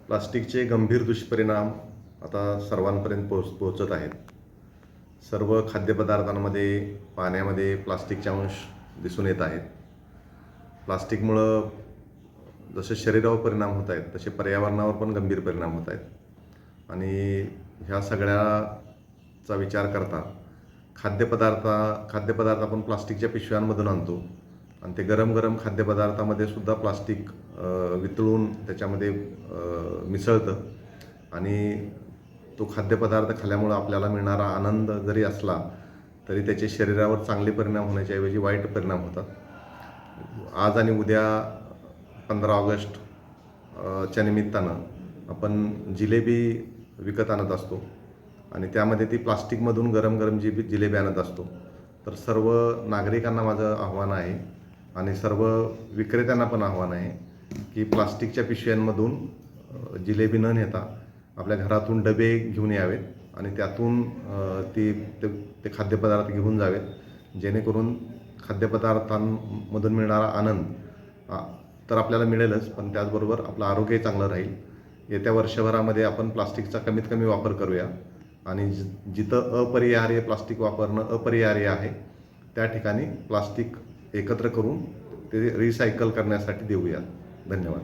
प्लास्टिकचे गंभीर दुष्परिणाम आता सर्वांपर्यंत पोहोचत आहेत. सर्व खाद्यपदार्थांमध्ये, पाण्यामध्ये प्लास्टिकचे अंश दिसून येत आहेत. प्लास्टिकमुळं जसे शरीरावर परिणाम होत आहेत, तसे पर्यावरणावर पण गंभीर परिणाम होत आहेत. आणि ह्या सगळ्याचा विचार करता खाद्यपदार्थ आपण प्लास्टिकच्या पिशव्यांमधून आणतो आणि ते गरम खाद्यपदार्थामध्ये सुद्धा प्लास्टिक वितळून त्याच्यामध्ये मिसळतं आणि तो खाद्यपदार्थ खाल्ल्यामुळं आपल्याला मिळणारा आनंद जरी असला तरी त्याचे शरीरावर चांगले परिणाम होण्याच्या ऐवजी वाईट परिणाम होतात. आज आणि उद्या 15 ऑगस्ट च्या निमित्तानं आपण जिलेबी विकत आणत असतो आणि त्यामध्ये ती प्लास्टिकमधून गरम जिलेबी आणत असतो. तर सर्व नागरिकांना माझं आव्हान आहे आणि सर्व विक्रेत्यांना पण आव्हान आहे की प्लास्टिकच्या पिशव्यांमधून जिलेबी न नेता आपल्या घरातून डबे घेऊन यावेत आणि त्यातून ते खाद्यपदार्थ घेऊन जावेत, जेणेकरून खाद्यपदार्थांमधून मिळणारा आनंद तर आपल्याला मिळेलच, पण त्याचबरोबर आपलं आरोग्यही चांगलं राहील. येत्या वर्षभरामध्ये आपण प्लास्टिकचा कमीत कमी वापर करूया आणि जिथं अपरिहार्य प्लास्टिक वापरणं अपरिहार्य आहे त्या ठिकाणी प्लास्टिक एकत्र करून ते रिसायकल करण्यासाठी देऊया. धन्यवाद.